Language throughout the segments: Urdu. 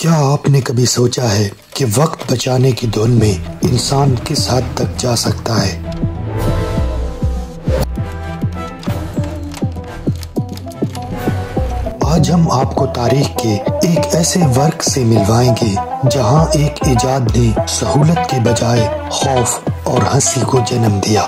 کیا آپ نے کبھی سوچا ہے کہ وقت بچانے کی دھن میں انسان کس حد تک جا سکتا ہے؟ آج ہم آپ کو تاریخ کے ایک ایسے ورق سے ملوائیں گے جہاں ایک ایجاد نے سہولت کے بجائے خوف اور ہنسی کو جنم دیا۔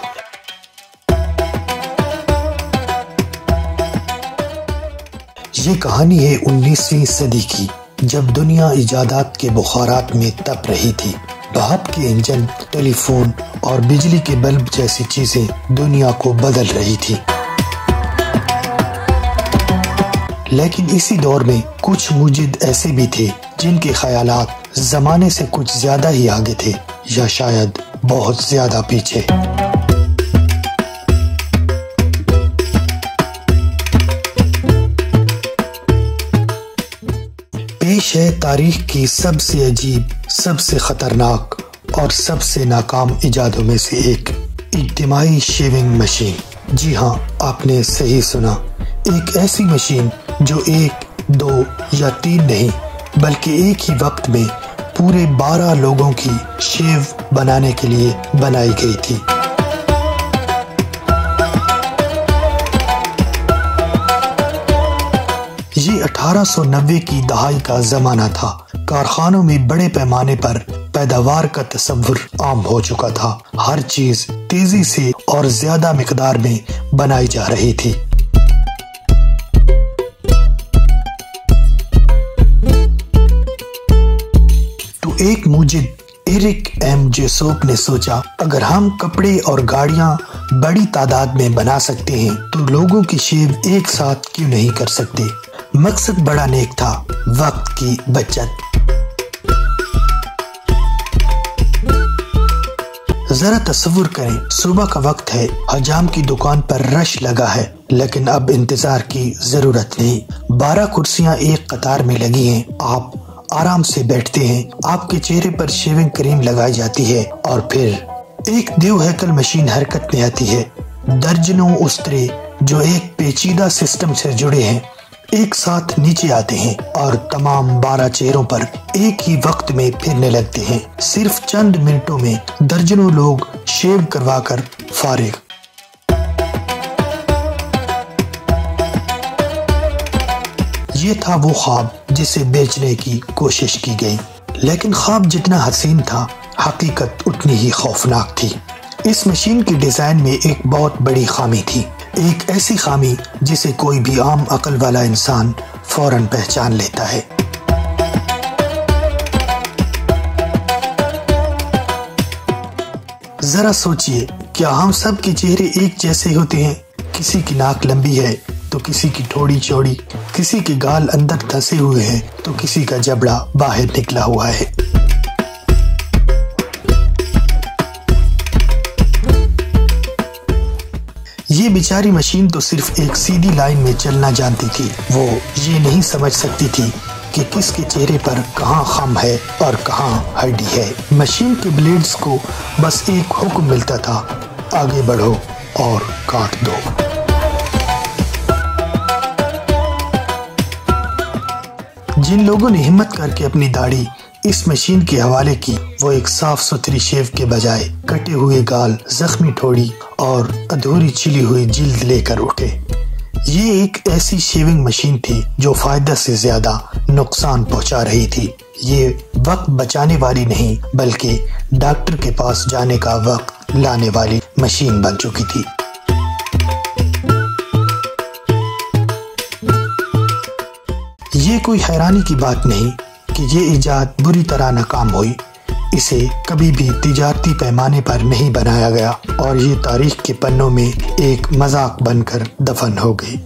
یہ کہانی ہے 19ویں صدی کی، جب دنیا ایجادات کے بخارات میں تپ رہی تھی۔ بھاپ کے انجن، ٹیلی فون اور بجلی کے بلب جیسی چیزیں دنیا کو بدل رہی تھی۔ لیکن اسی دور میں کچھ موجد ایسے بھی تھے جن کے خیالات زمانے سے کچھ زیادہ ہی آگے تھے، یا شاید بہت زیادہ پیچھے۔ پیش ہے تاریخ کی سب سے عجیب، سب سے خطرناک اور سب سے ناکام ایجادوں میں سے ایک، اجتماعی شیونگ مشین۔ جی ہاں، آپ نے صحیح سنا، ایک ایسی مشین جو 1، 2 یا 3 نہیں بلکہ ایک ہی وقت میں پورے 12 لوگوں کی شیو بنانے کے لیے بنائی گئی تھی۔ یہ 1890 کی دہائی کا زمانہ تھا۔ کارخانوں میں بڑے پیمانے پر پیداوار کا تصور عام ہو چکا تھا۔ ہر چیز تیزی سے اور زیادہ مقدار میں بنائی جا رہی تھی۔ تو ایک موجد ایرک ایم جیسوپ نے سوچا، اگر ہم کپڑے اور گاڑیاں بڑی تعداد میں بنا سکتے ہیں تو لوگوں کی شیو ایک ساتھ کیوں نہیں کر سکتے؟ مقصد بڑا نیک تھا، وقت کی بچت۔ ذرا تصور کریں، صبح کا وقت ہے، حجام کی دکان پر رش لگا ہے، لیکن اب انتظار کی ضرورت نہیں۔ 12 کرسیاں ایک قطار میں لگی ہیں، آپ آرام سے بیٹھتے ہیں، آپ کے چہرے پر شیونگ کریم لگائی جاتی ہے اور پھر ایک دیو ہیکل مشین حرکت میں آتی ہے۔ درجنوں استرے جو ایک پیچیدہ سسٹم سے جڑے ہیں ایک ساتھ نیچے آتے ہیں اور تمام 12 چہروں پر ایک ہی وقت میں پھرنے لگتے ہیں۔ صرف چند منٹوں میں درجنوں لوگ شیو کروا کر فارغ۔ یہ تھا وہ خواب جسے بیچنے کی کوشش کی گئی، لیکن خواب جتنا حسین تھا، حقیقت اتنی ہی خوفناک تھی۔ اس مشین کی ڈیزائن میں ایک بہت بڑی خامی تھی، ایک ایسی خامی جسے کوئی بھی عام عقل والا انسان فوراً پہچان لیتا ہے۔ ذرا سوچئے، کیا ہم سب کے چہرے ایک جیسے ہوتے ہیں؟ کسی کی ناک لمبی ہے تو کسی کی ٹھوڑی چوڑی، کسی کے گال اندر دھسے ہوئے ہیں تو کسی کا جبڑا باہر نکلا ہوا ہے۔ یہ بیچاری مشین تو صرف ایک سیدھی لائن میں چلنا جانتی تھی، وہ یہ نہیں سمجھ سکتی تھی کہ کس کے چہرے پر کہاں خم ہے اور کہاں ہڈی ہے۔ مشین کے بلیڈز کو بس ایک حکم ملتا تھا، آگے بڑھو اور کاٹ دو۔ جن لوگوں نے ہمت کر کے اپنی داڑھی اس مشین کے حوالے کی، وہ ایک صاف ستھری شیو کے بجائے کٹے ہوئے گال، زخمی ٹھوڑی اور ادھوری چلی ہوئی جلد لے کر اٹھے۔ یہ ایک ایسی شیونگ مشین تھی جو فائدہ سے زیادہ نقصان پہنچا رہی تھی۔ یہ وقت بچانے والی نہیں بلکہ ڈاکٹر کے پاس جانے کا وقت لانے والی مشین بن چکی تھی۔ یہ کوئی حیرانی کی بات نہیں کہ یہ ایجاد بری طرح ناکام ہوئی۔ اسے کبھی بھی تجارتی پیمانے پر نہیں بنایا گیا اور یہ تاریخ کے پنوں میں ایک مذاق بن کر دفن ہو گئی۔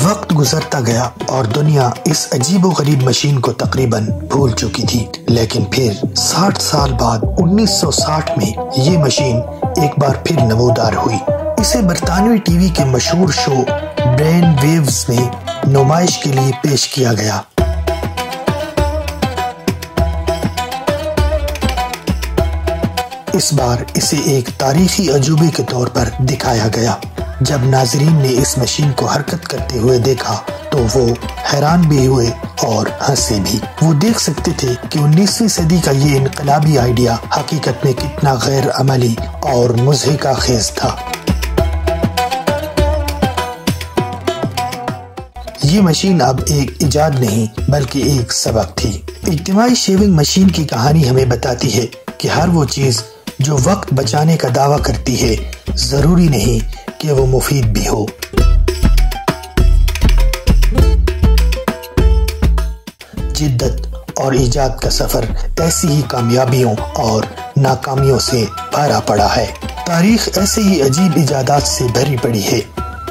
وقت گزرتا گیا اور دنیا اس عجیب و غریب مشین کو تقریباً بھول چکی تھی، لیکن پھر 60 سال بعد 1960 میں یہ مشین ایک بار پھر نمودار ہوئی۔ اسے برطانوی ٹی وی کے مشہور شو برین ویوز میں نمائش کے لیے پیش کیا گیا۔ اس بار اسے ایک تاریخی عجوبے کے طور پر دکھایا گیا۔ جب ناظرین نے اس مشین کو حرکت کرتے ہوئے دیکھا تو وہ حیران بھی ہوئے اور ہنسے بھی۔ وہ دیکھ سکتے تھے کہ 19ویں صدی کا یہ انقلابی آئیڈیا حقیقت میں کتنا غیر عملی اور مضحکہ خیز تھا۔ یہ مشین اب ایک ایجاد نہیں بلکہ ایک سبق تھی۔ اجتماعی شیونگ مشین کی کہانی ہمیں بتاتی ہے کہ ہر وہ چیز جو وقت بچانے کا دعویٰ کرتی ہے ضروری نہیں کہ وہ مفید بھی ہو۔ جدت اور ایجاد کا سفر ایسی ہی کامیابیوں اور ناکامیوں سے بھرا پڑا ہے۔ تاریخ ایسے ہی عجیب ایجادات سے بھری پڑی ہے،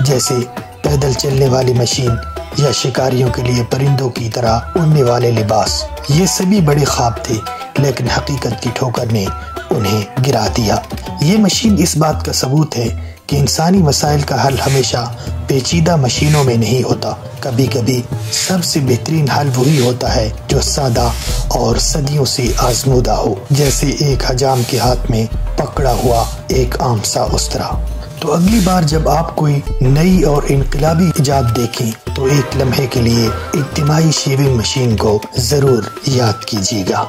جیسے پیدل چلنے والی مشین یا شکاریوں کے لیے پرندوں کی طرح اڑنے والے لباس۔ یہ سبھی بڑے خواب تھے، لیکن حقیقت کی ٹھوکر نے انہیں گرا دیا۔ یہ مشین اس بات کا ثبوت ہے کہ انسانی مسائل کا حل ہمیشہ پیچیدہ مشینوں میں نہیں ہوتا۔ کبھی کبھی سب سے بہترین حل وہی ہوتا ہے جو سادہ اور صدیوں سے آزمودہ ہو، جیسے ایک حجام کے ہاتھ میں پکڑا ہوا ایک عام سا استرا۔ تو اگلی بار جب آپ کوئی نئی اور انقلابی ایجاد دیکھیں تو ایک لمحے کے لیے اجتماعی شیونگ مشین کو ضرور یاد کیجیے گا۔